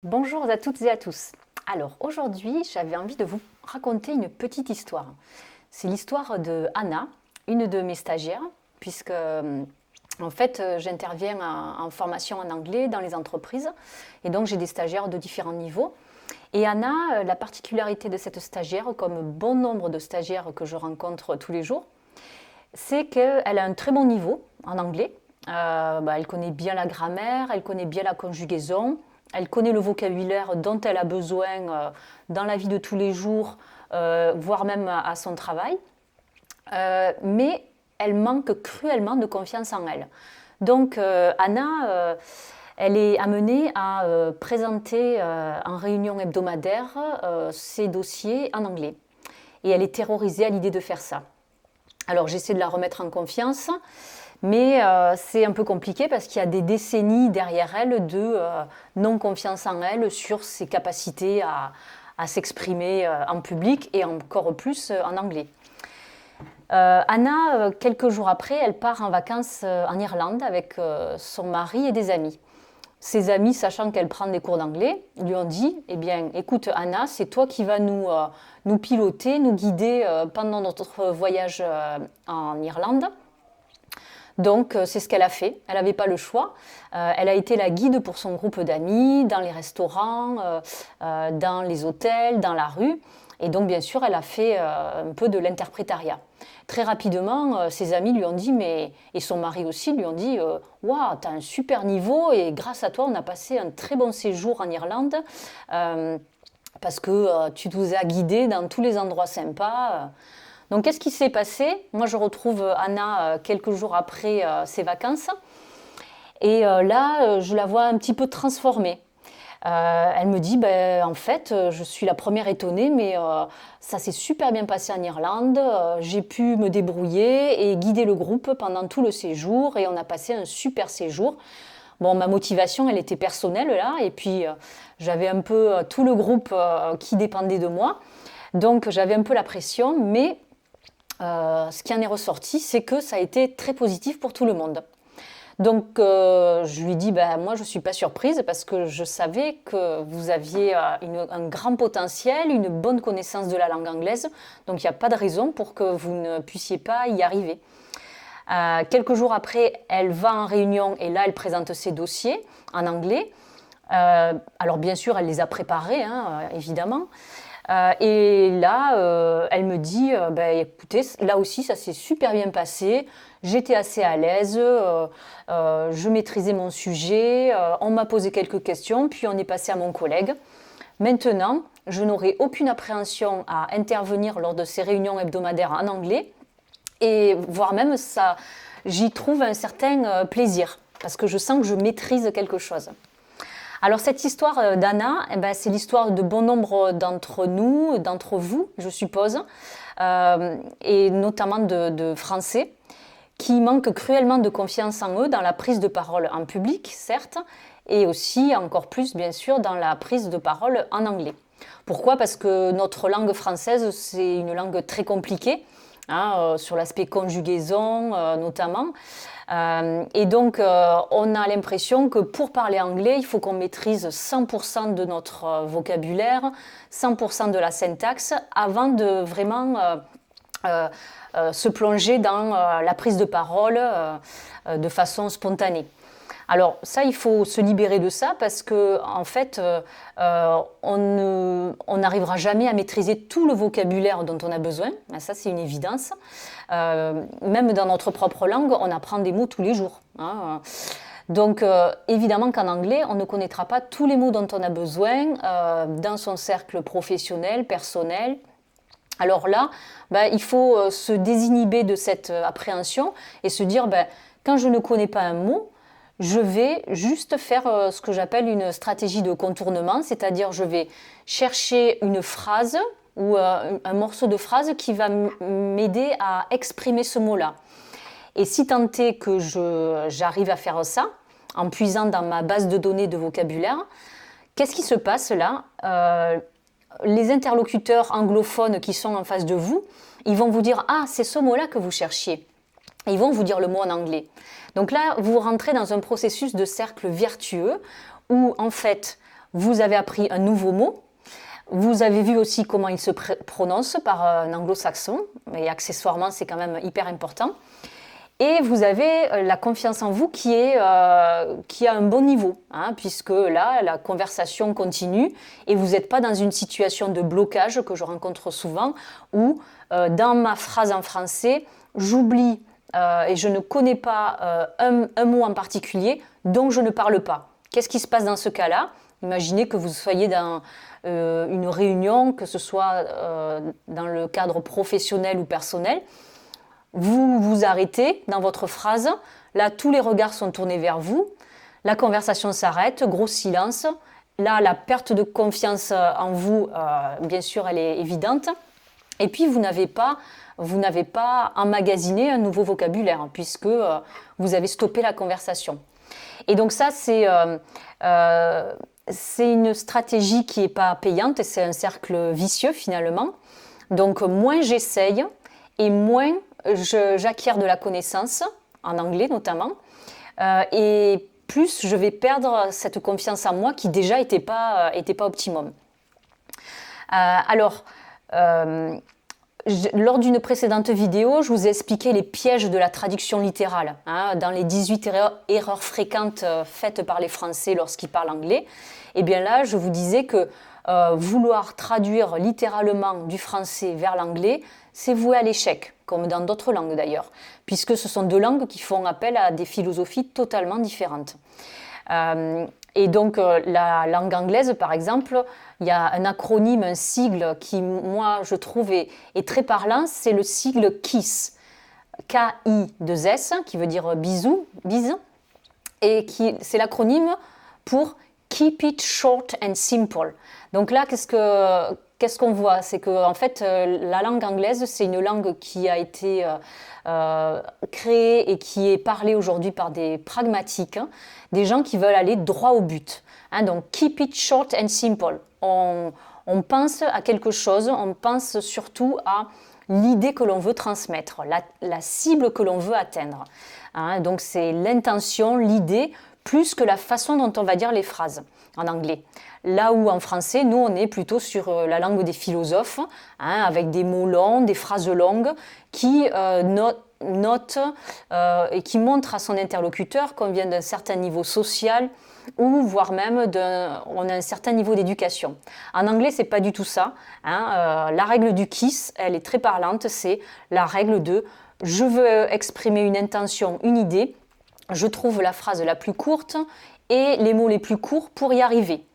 Bonjour à toutes et à tous. Alors aujourd'hui, j'avais envie de vous raconter une petite histoire. C'est l'histoire de Anna, une de mes stagiaires, puisque en fait j'interviens en formation en anglais dans les entreprises et donc j'ai des stagiaires de différents niveaux. Et Anna, la particularité de cette stagiaire, comme bon nombre de stagiaires que je rencontre tous les jours, c'est qu'elle a un très bon niveau en anglais. Elle connaît bien la grammaire, elle connaît bien la conjugaison, elle connaît le vocabulaire dont elle a besoin dans la vie de tous les jours, voire même à son travail. Mais elle manque cruellement de confiance en elle. Donc Anna, elle est amenée à présenter en réunion hebdomadaire ses dossiers en anglais. Et elle est terrorisée à l'idée de faire ça. Alors j'essaie de la remettre en confiance, mais c'est un peu compliqué parce qu'il y a des décennies derrière elle de non-confiance en elle sur ses capacités à s'exprimer en public et encore plus en anglais. Anna, quelques jours après, elle part en vacances en Irlande avec son mari et des amis. Ses amis, sachant qu'elle prend des cours d'anglais, lui ont dit « Eh bien, écoute Anna, c'est toi qui vas nous piloter, nous guider pendant notre voyage en Irlande. » Donc, c'est ce qu'elle a fait. Elle n'avait pas le choix. Elle a été la guide pour son groupe d'amis, dans les restaurants, dans les hôtels, dans la rue. Et donc, bien sûr, elle a fait un peu de l'interprétariat. Très rapidement, ses amis lui ont dit, et son mari aussi lui ont dit « Waouh, tu as un super niveau et grâce à toi, on a passé un très bon séjour en Irlande parce que tu nous as guidés dans tous les endroits sympas. » Donc, qu'est-ce qui s'est passé? Moi, je retrouve Anna quelques jours après ses vacances. Et là, je la vois un petit peu transformée. Elle me dit, en fait, je suis la première étonnée, mais ça s'est super bien passé en Irlande. J'ai pu me débrouiller et guider le groupe pendant tout le séjour et on a passé un super séjour. Bon, ma motivation, elle était personnelle là, et puis j'avais un peu tout le groupe qui dépendait de moi. Donc j'avais un peu la pression, mais ce qui en est ressorti, c'est que ça a été très positif pour tout le monde. Donc je lui dis, moi je ne suis pas surprise parce que je savais que vous aviez un grand potentiel, une bonne connaissance de la langue anglaise, donc il n'y a pas de raison pour que vous ne puissiez pas y arriver. Quelques jours après, elle va en réunion et là elle présente ses dossiers en anglais. Alors bien sûr, elle les a préparés, évidemment. Et là, elle me dit, écoutez, là aussi, ça s'est super bien passé. J'étais assez à l'aise, je maîtrisais mon sujet, on m'a posé quelques questions, puis on est passé à mon collègue. Maintenant, je n'aurai aucune appréhension à intervenir lors de ces réunions hebdomadaires en anglais, et voire même ça, j'y trouve un certain plaisir, parce que je sens que je maîtrise quelque chose. Alors cette histoire d'Anna, c'est l'histoire de bon nombre d'entre nous, d'entre vous, je suppose, et notamment de Français, qui manquent cruellement de confiance en eux dans la prise de parole en public, certes, et aussi encore plus, bien sûr, dans la prise de parole en anglais. Pourquoi? Parce que notre langue française, c'est une langue très compliquée, sur l'aspect conjugaison notamment. Et donc, on a l'impression que pour parler anglais, il faut qu'on maîtrise 100% de notre vocabulaire, 100% de la syntaxe, avant de vraiment se plonger dans la prise de parole de façon spontanée. Alors ça, il faut se libérer de ça parce que en fait, on n'arrivera jamais à maîtriser tout le vocabulaire dont on a besoin. Ça, c'est une évidence. Même dans notre propre langue, on apprend des mots tous les jours. Donc, évidemment qu'en anglais, on ne connaîtra pas tous les mots dont on a besoin dans son cercle professionnel, personnel. Alors là, il faut se désinhiber de cette appréhension et se dire, quand je ne connais pas un mot, je vais juste faire ce que j'appelle une stratégie de contournement, c'est-à-dire je vais chercher une phrase ou un morceau de phrase qui va m'aider à exprimer ce mot-là. Et si tant est que j'arrive à faire ça, en puisant dans ma base de données de vocabulaire, qu'est-ce qui se passe là? Les interlocuteurs anglophones qui sont en face de vous, ils vont vous dire « Ah, c'est ce mot-là que vous cherchiez ». Ils vont vous dire le mot en anglais. Donc là, vous rentrez dans un processus de cercle vertueux où, en fait, vous avez appris un nouveau mot, vous avez vu aussi comment il se prononce par un anglo-saxon, et accessoirement c'est quand même hyper important. Et vous avez la confiance en vous qui a un bon niveau, hein, puisque là, la conversation continue et vous n'êtes pas dans une situation de blocage que je rencontre souvent, où dans ma phrase en français, j'oublie et je ne connais pas un mot en particulier, donc je ne parle pas. Qu'est-ce qui se passe dans ce cas-là? Imaginez que vous soyez dans une réunion, que ce soit dans le cadre professionnel ou personnel. Vous vous arrêtez dans votre phrase, là tous les regards sont tournés vers vous, la conversation s'arrête, gros silence, là la perte de confiance en vous, bien sûr elle est évidente, et puis vous n'avez pas emmagasiné un nouveau vocabulaire, hein, puisque vous avez stoppé la conversation. Et donc ça c'est une stratégie qui n'est pas payante, et c'est un cercle vicieux finalement, donc moins j'essaye et moins j'acquiers de la connaissance, en anglais notamment, et plus je vais perdre cette confiance en moi qui déjà n'était pas optimum. Lors d'une précédente vidéo, je vous ai expliqué les pièges de la traduction littérale, hein, dans les 18 erreurs fréquentes faites par les Français lorsqu'ils parlent anglais. Et bien là, je vous disais que vouloir traduire littéralement du français vers l'anglais, c'est voué à l'échec, comme dans d'autres langues d'ailleurs, puisque ce sont deux langues qui font appel à des philosophies totalement différentes. Et donc la langue anglaise, par exemple, il y a un acronyme, un sigle qui, moi, je trouve est très parlant, c'est le sigle KISS, K-I-2-S, qui veut dire bisou, bise, et c'est l'acronyme pour Keep it short and simple. Donc là, qu'est-ce qu'on voit? C'est que en fait, la langue anglaise, c'est une langue qui a été créée et qui est parlée aujourd'hui par des pragmatiques, hein, des gens qui veulent aller droit au but. Hein, donc, keep it short and simple. On pense à quelque chose, on pense surtout à l'idée que l'on veut transmettre, la cible que l'on veut atteindre. Hein, donc, c'est l'intention, l'idée, plus que la façon dont on va dire les phrases en anglais. Là où en français, nous, on est plutôt sur la langue des philosophes, hein, avec des mots longs, des phrases longues, qui notent et qui montrent à son interlocuteur qu'on vient d'un certain niveau social ou voire même on a un certain niveau d'éducation. En anglais, c'est pas du tout ça. Hein, la règle du KISS, elle est très parlante, c'est la règle de « je veux exprimer une intention, une idée », je trouve la phrase la plus courte et les mots les plus courts pour y arriver.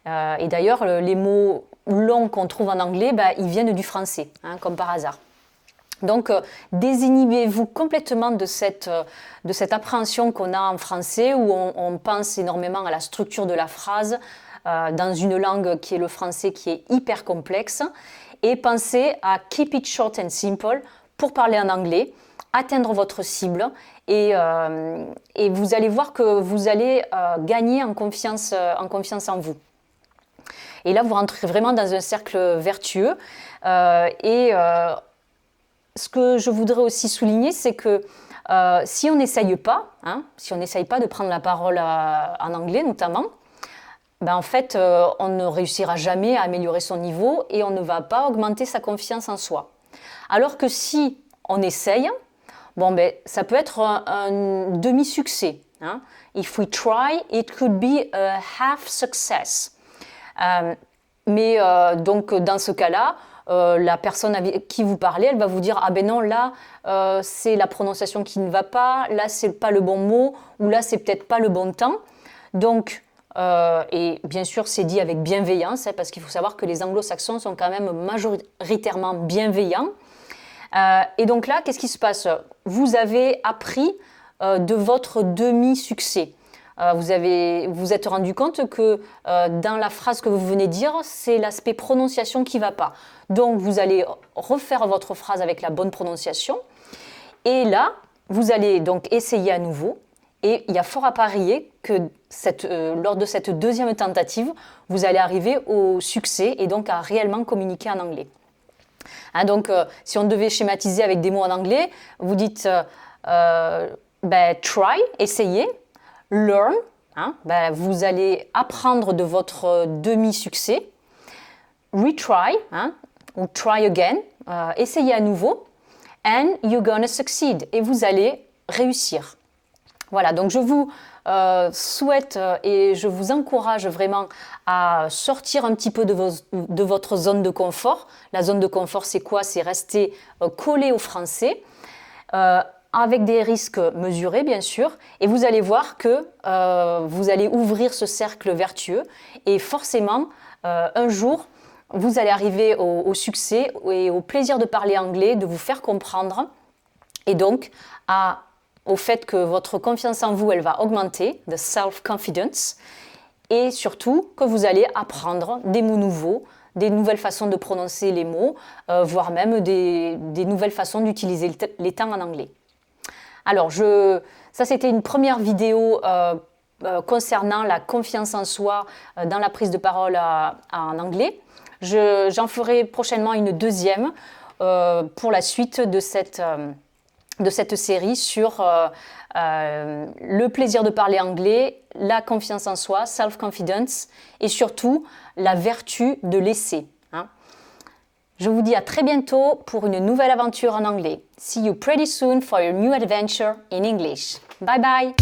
Et d'ailleurs, les mots longs qu'on trouve en anglais, ils viennent du français, hein, comme par hasard. Donc, désinhibez-vous complètement de cette appréhension qu'on a en français, où on pense énormément à la structure de la phrase, dans une langue qui est le français, qui est hyper complexe, et pensez à keep it short and simple pour parler en anglais, atteindre votre cible, et vous allez voir que vous allez gagner en confiance en vous. Et là, vous rentrez vraiment dans un cercle vertueux. Ce que je voudrais aussi souligner, c'est que si on n'essaye pas, hein, si on n'essaye pas de prendre la parole en anglais notamment, en fait, on ne réussira jamais à améliorer son niveau et on ne va pas augmenter sa confiance en soi. Alors que si on essaye, ça peut être un demi-succès. Hein. If we try, it could be a half success. Donc dans ce cas-là, la personne avec qui vous parlez, elle va vous dire « Ah ben non, là, c'est la prononciation qui ne va pas, là, c'est pas le bon mot, ou là, c'est peut-être pas le bon temps. » Donc, et bien sûr, c'est dit avec bienveillance, hein, parce qu'il faut savoir que les anglo-saxons sont quand même majoritairement bienveillants. Et donc là, qu'est-ce qui se passe? Vous avez appris de votre demi-succès. Vous êtes rendu compte que dans la phrase que vous venez de dire, c'est l'aspect prononciation qui ne va pas. Donc, vous allez refaire votre phrase avec la bonne prononciation. Et là, vous allez donc essayer à nouveau. Et il y a fort à parier que lors de cette deuxième tentative, vous allez arriver au succès et donc à réellement communiquer en anglais. Hein, donc, si on devait schématiser avec des mots en anglais, vous dites try, essayez. Learn, hein, ben, vous allez apprendre de votre demi-succès. Retry, hein, ou try again, essayez à nouveau. And you're gonna succeed. Et vous allez réussir. Voilà, donc je vous souhaite et je vous encourage vraiment à sortir un petit peu de votre zone de confort. La zone de confort, c'est quoi? C'est rester collé au français, avec des risques mesurés, bien sûr. Et vous allez voir que vous allez ouvrir ce cercle vertueux. Et forcément, un jour, vous allez arriver au succès et au plaisir de parler anglais, de vous faire comprendre. Et donc, au fait que votre confiance en vous, elle va augmenter, the self-confidence, et surtout que vous allez apprendre des mots nouveaux, des nouvelles façons de prononcer les mots, voire même des nouvelles façons d'utiliser les temps en anglais. Alors, ça c'était une première vidéo concernant la confiance en soi dans la prise de parole en anglais. J'en ferai prochainement une deuxième pour la suite de cette série sur le plaisir de parler anglais, la confiance en soi, self-confidence, et surtout la vertu de laisser. Hein. Je vous dis à très bientôt pour une nouvelle aventure en anglais. See you pretty soon for your new adventure in English. Bye bye!